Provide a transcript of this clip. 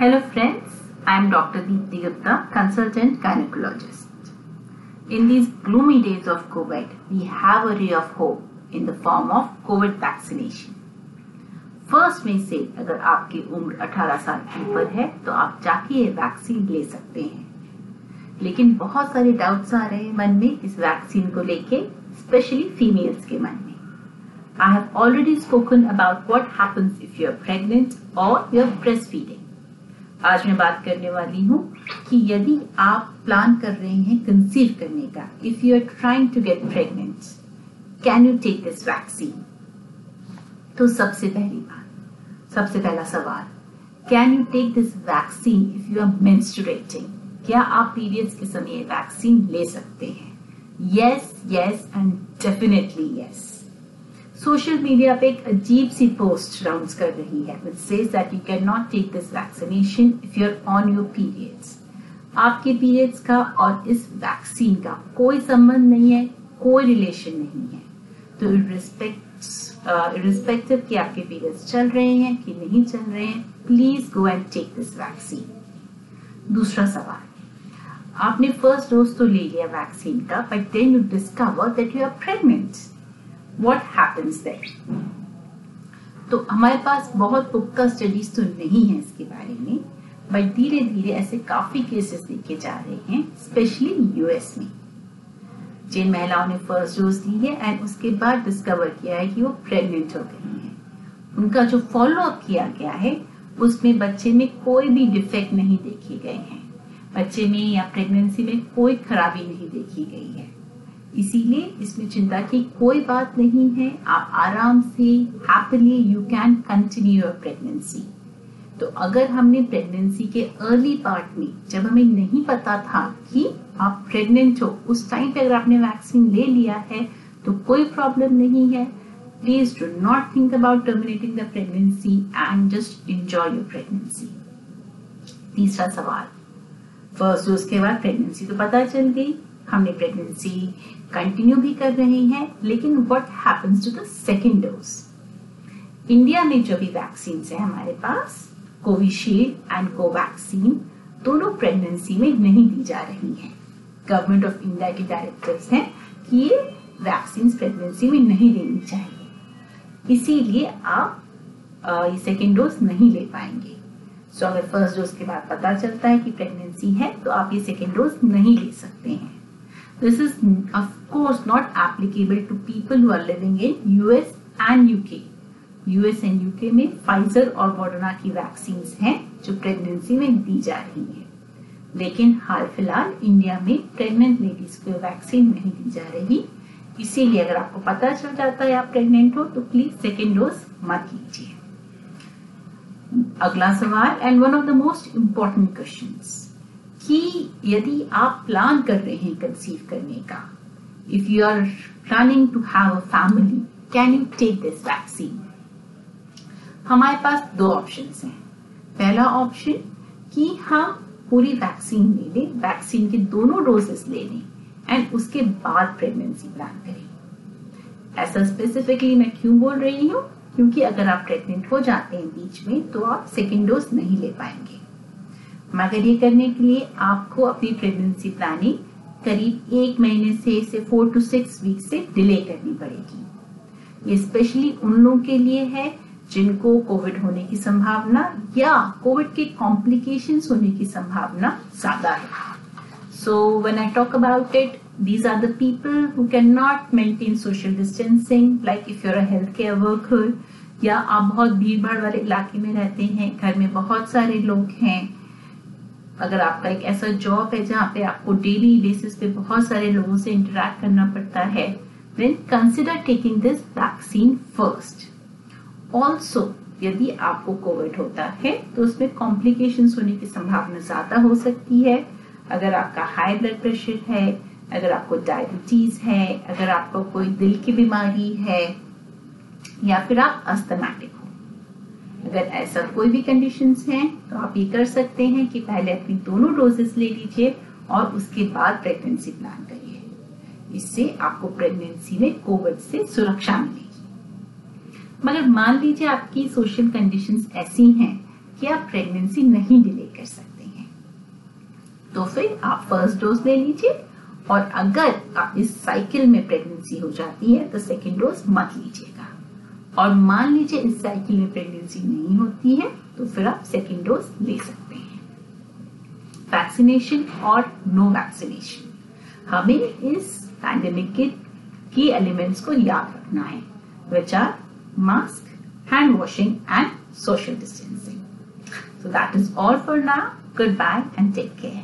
Hello friends, I am Dr. Deepti Gupta, consultant gynecologist. In these gloomy days of COVID, we have a ray of hope in the form of COVID vaccination. First में से अगर आपकी उम्र 18 साल के ऊपर है तो आप जाके ये वैक्सीन ले सकते हैं, लेकिन बहुत सारे डाउट्स आ रहे हैं मन में इस वैक्सीन को लेके, स्पेशली फीमेल्स के मन में. I have already spoken about what happens if you are pregnant or you are breastfeeding. आज मैं बात करने वाली हूँ कि यदि आप प्लान कर रहे हैं कंसीव करने का, if you are trying to get pregnant, can you take this vaccine? तो सबसे पहला सवाल, can you take this vaccine if you are menstruating? क्या आप पीरियड्स के समय वैक्सीन ले सकते हैं? Yes and definitely yes. Social media पे एक अजीब सी पोस्ट राउंड्स कर रही है which says that you cannot take this vaccination if you're on your periods. आपके पीरियड्स का और इस वैक्सीन का कोई संबंध नहीं है, कोई रिलेशन नहीं है. तो irrespective कि आपके पीरियड्स चल रहे हैं कि नहीं चल रहे हैं, please go and take this vaccine. दूसरा सवाल, आपने फर्स्ट डोज तो ले लिया वैक्सीन का, but then you discover that you are pregnant. What happens there? तो हमारे पास बहुत पुख्ता स्टडीज तो नहीं है इसके बारे में, बट धीरे धीरे ऐसे काफी केसेस देखे जा रहे हैं, स्पेशली यूएस में, जिन महिलाओं ने फर्स्ट डोज ली है एंड उसके बाद डिस्कवर किया है कि वो प्रेग्नेंट हो गई हैं. उनका जो फॉलो अप किया गया है उसमें बच्चे में कोई भी डिफेक्ट नहीं देखे गए हैं, बच्चे में या प्रेगनेंसी में कोई खराबी नहीं देखी गई है. इसीलिए इसमें चिंता की कोई बात नहीं है. आप आराम से happily you can continue your pregnancy. तो अगर हमने प्रेगनेंसी के अर्ली पार्ट में, जब हमें नहीं पता था कि आप प्रेग्नेंट हो, उस टाइम पे अगर आपने वैक्सीन ले लिया है तो कोई प्रॉब्लम नहीं है. Please do not think about terminating the pregnancy and just enjoy your pregnancy. तीसरा सवाल, फर्स्ट डोज के बाद प्रेगनेंसी तो पता चल गई, हमने प्रेगनेंसी कंटिन्यू भी कर रहे हैं, लेकिन what happens to the second dose? India में जो भी वैक्सीन है हमारे पास, कोविशील्ड एंड कोवैक्सीन, दोनों प्रेगनेंसी में नहीं दी जा रही हैं. गवर्नमेंट ऑफ इंडिया के डायरेक्टिव्स हैं कि ये वैक्सीन प्रेगनेंसी में नहीं देनी चाहिए, इसीलिए आप ये सेकेंड डोज नहीं ले पाएंगे. सो अगर फर्स्ट डोज के बाद पता चलता है कि प्रेगनेंसी है तो आप ये सेकेंड डोज नहीं ले सकते हैं. This is of course not applicable to people who are living in US and UK. US and UK में Pfizer और Moderna की वैक्सीन्स हैं जो प्रेगनेंसी में दी जा रही हैं, लेकिन हाल फिलहाल इंडिया में प्रेग्नेंट लेडीज को वैक्सीन नहीं दी जा रही. इसीलिए अगर आपको पता चल जाता है आप प्रेग्नेंट हो तो प्लीज सेकेंड डोज मत लीजिए. अगला सवाल, and one of the most important questions, कि यदि आप प्लान कर रहे हैं कंसीव करने का, if you are planning to have a family, can you take this vaccine? हमारे पास दो ऑप्शंस हैं. पहला ऑप्शन कि हम पूरी वैक्सीन ले लें, वैक्सीन के दोनों डोजेस ले लें एंड उसके बाद प्रेगनेंसी प्लान करें. ऐसा स्पेसिफिकली मैं क्यों बोल रही हूँ? क्योंकि अगर आप प्रेग्नेंट हो जाते हैं बीच में तो आप सेकेंड डोज नहीं ले पाएंगे. मगर ये करने के लिए आपको अपनी प्रेगनेंसी प्लानिंग करीब 1 महीने से 4 to 6 वीक से डिले करनी पड़ेगी. ये स्पेशली उन लोगों के लिए है जिनको कोविड होने की संभावना या कोविड के कॉम्प्लिकेशंस होने की संभावना ज्यादा है. So when I talk about it, these are the people who cannot maintain social distancing, like if you're a healthcare worker, या आप बहुत भीड़ भाड़ वाले इलाके में रहते हैं, घर में बहुत सारे लोग हैं, अगर आपका एक ऐसा जॉब है जहाँ पे आपको डेली बेसिस पे बहुत सारे लोगों से इंटरेक्ट करना पड़ता है, then consider taking this vaccine first. Also, यदि आपको कोविड होता है तो उसमें कॉम्प्लिकेशंस होने की संभावना ज्यादा हो सकती है. अगर आपका हाई ब्लड प्रेशर है, अगर आपको डायबिटीज है, अगर आपको कोई दिल की बीमारी है, या फिर आप अस्थमैटिक हो, अगर ऐसा कोई भी कंडीशंस हैं तो आप ये कर सकते हैं कि पहले अपनी दोनों डोजेस ले लीजिए और उसके बाद प्रेगनेंसी प्लान करिए. इससे आपको प्रेगनेंसी में कोविड से सुरक्षा मिलेगी. मगर मान लीजिए आपकी सोशल कंडीशंस ऐसी हैं कि आप प्रेगनेंसी नहीं डिले कर सकते हैं, तो फिर आप फर्स्ट डोज ले लीजिए, और अगर इस साइकिल में प्रेगनेंसी हो जाती है तो सेकेंड डोज मत लीजिएगा। और मान लीजिए इस साइकिल में प्रेगनेंसी नहीं होती है तो फिर आप सेकेंड डोज ले सकते हैं। वैक्सीनेशन और नो वैक्सीनेशन, हमें इस पैंडेमिक के की एलिमेंट्स को याद रखना है, which are mask, hand washing and social distancing. So that is all for now. Goodbye and take care.